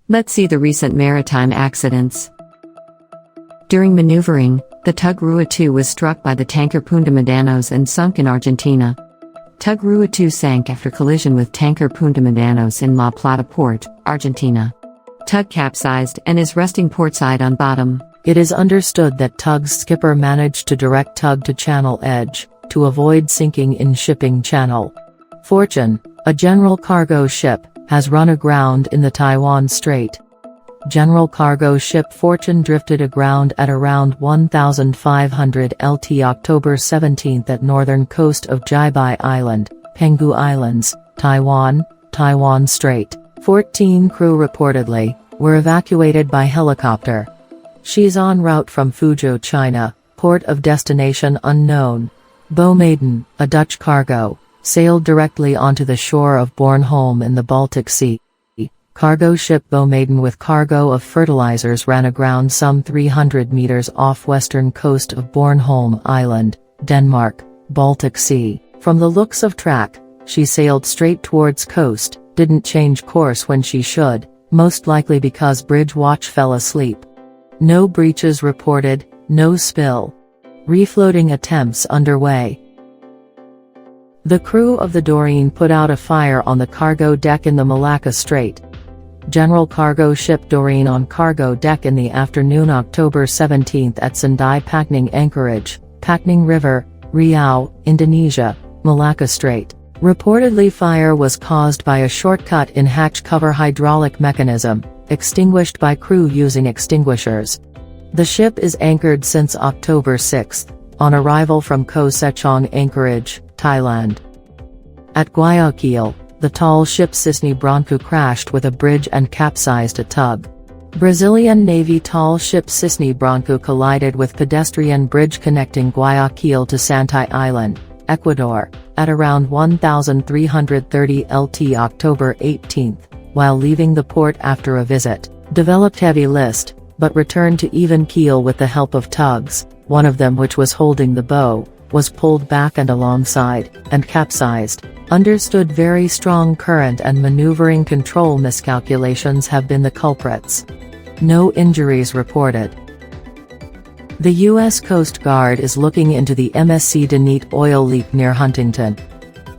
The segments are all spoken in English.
Let's see the recent maritime accidents. During maneuvering, the tug Rua II was struck by the tanker Punta Medanos and sunk in Argentina. Tug Rua II sank after collision with tanker Punta Medanos in La Plata port, Argentina. Tug capsized and is resting portside on bottom. It is understood that tug's skipper managed to direct tug to channel edge, to avoid sinking in shipping channel. Fortune, a general cargo ship, has run aground in the Taiwan Strait. General cargo ship Fortune drifted aground at around 1,500 LT October 17 at northern coast of Jiabai Island, Penghu Islands, Taiwan, Taiwan Strait. 14 crew reportedly were evacuated by helicopter. She's en route from Fuzhou, China, port of destination unknown. Maiden, a Dutch cargo, sailed directly onto the shore of Bornholm in the Baltic Sea. Cargo ship Maiden with cargo of fertilizers ran aground some 300 meters off western coast of Bornholm Island, Denmark, Baltic Sea. From the looks of track, she sailed straight towards coast, didn't change course when she should, most likely because bridge watch fell asleep. No breaches reported, no spill. Refloating attempts underway. The crew of the Doreen put out a fire on the cargo deck in the Malacca Strait. General cargo ship Doreen on cargo deck in the afternoon October 17 at Sendai Pakning Anchorage, Pakning River, Riau, Indonesia, Malacca Strait. Reportedly fire was caused by a shortcut in hatch cover hydraulic mechanism, extinguished by crew using extinguishers. The ship is anchored since October 6, on arrival from Koh Sechong Anchorage, Thailand. At Guayaquil, the tall ship Cisne Branco crashed with a bridge and capsized a tug. Brazilian Navy tall ship Cisne Branco collided with pedestrian bridge connecting Guayaquil to Santai Island, Ecuador, at around 1,330 LT October 18, while leaving the port after a visit. Developed heavy list, but returned to even keel with the help of tugs. One of them, which was holding the bow, was pulled back and alongside, and capsized. Understood very strong current and maneuvering control miscalculations have been the culprits. No injuries reported. The U.S. Coast Guard is looking into the MSC Dunedin oil leak near Huntington.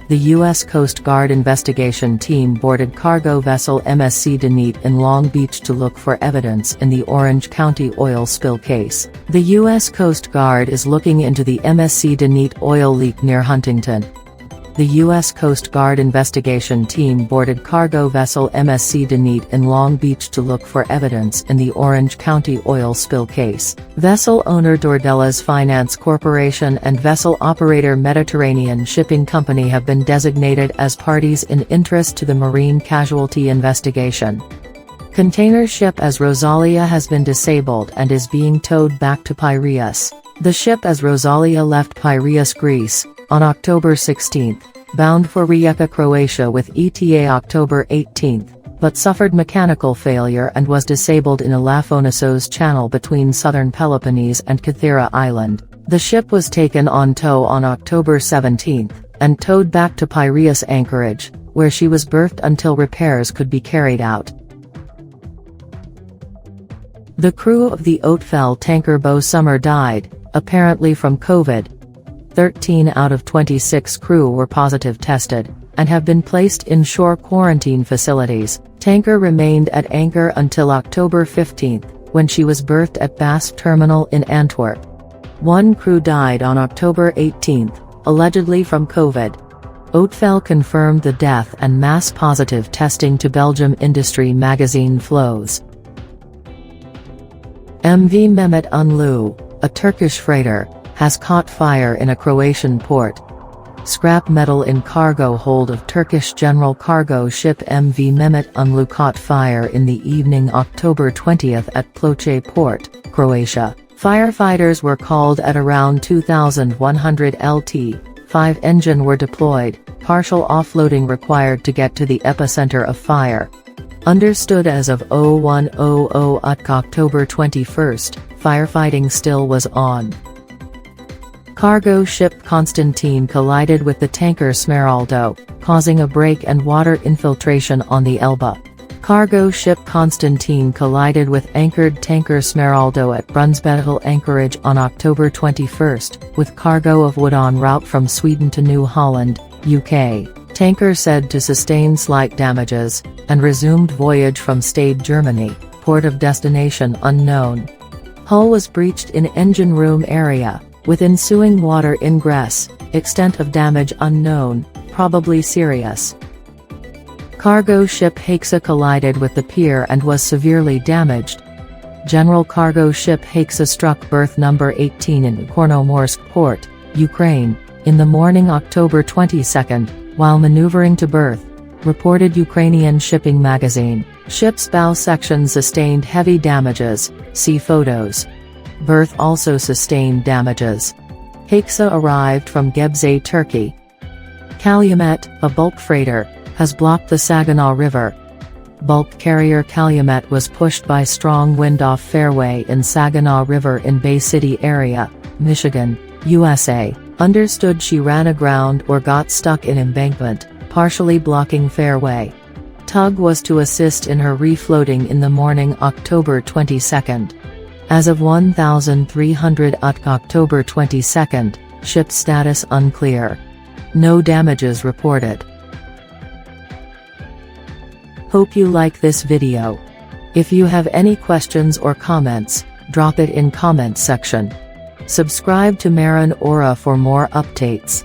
The U.S. Coast Guard investigation team boarded cargo vessel MSC Dunedin in Long Beach to look for evidence in the Orange County oil spill case. The U.S. Coast Guard is looking into the MSC Dunedin oil leak near Huntington. The U.S. Coast Guard investigation team boarded cargo vessel MSC Dunedin in Long Beach to look for evidence in the Orange County oil spill case. Vessel owner Dordelas Finance Corporation and vessel operator Mediterranean Shipping Company have been designated as parties in interest to the marine casualty investigation. Container ship as Rosalia has been disabled and is being towed back to Piraeus. The ship as Rosalia left Piraeus, Greece, on October 16, bound for Rijeka, Croatia with ETA October 18, but suffered mechanical failure and was disabled in Elafonissos Channel between southern Peloponnese and Kythera Island. The ship was taken on tow on October 17, and towed back to Piraeus Anchorage, where she was berthed until repairs could be carried out. The crew of the Oatfell tanker Beau Summer died, apparently from COVID. 13 out of 26 crew were positive tested, and have been placed in shore quarantine facilities. Tanker remained at anchor until October 15, when she was berthed at Basque Terminal in Antwerp. One crew died on October 18, allegedly from COVID. Oatfell confirmed the death and mass positive testing to Belgium industry magazine Flows. MV Mehmet Unlu, a Turkish freighter, has caught fire in a Croatian port. Scrap metal in cargo hold of Turkish general cargo ship MV Mehmet Unlu caught fire in the evening October 20 at Ploče port, Croatia. Firefighters were called at around 2,100 LT, 5 engine were deployed, partial offloading required to get to the epicenter of fire. Understood as of 01:00 at October 21, firefighting still was on. Cargo ship Constantine collided with the tanker Smeraldo, causing a break and water infiltration on the Elba. Cargo ship Constantine collided with anchored tanker Smeraldo at Brunnsbedel anchorage on October 21, with cargo of wood en route from Sweden to New Holland, UK. Tanker said to sustain slight damages, and resumed voyage from Stade, Germany, port of destination unknown. Hull was breached in engine room area, with ensuing water ingress, extent of damage unknown, probably serious. Cargo ship Hexa collided with the pier and was severely damaged. General cargo ship Hexa struck berth number 18 in Chornomorsk port, Ukraine, in the morning October 22, while maneuvering to berth, reported Ukrainian shipping magazine. Ship's bow section sustained heavy damages, see photos. Berth also sustained damages. Hexa arrived from Gebze, Turkey. Calumet, a bulk freighter, has blocked the Saginaw River. Bulk carrier Calumet was pushed by strong wind off fairway in Saginaw River in Bay City area, Michigan, USA. Understood she ran aground or got stuck in embankment, partially blocking fairway. Tug was to assist in her refloating in the morning October 22. As of 1300 October 22, ship status unclear. No damages reported. Hope you like this video. If you have any questions or comments, drop it in comment section. Subscribe to MarinAura for more updates.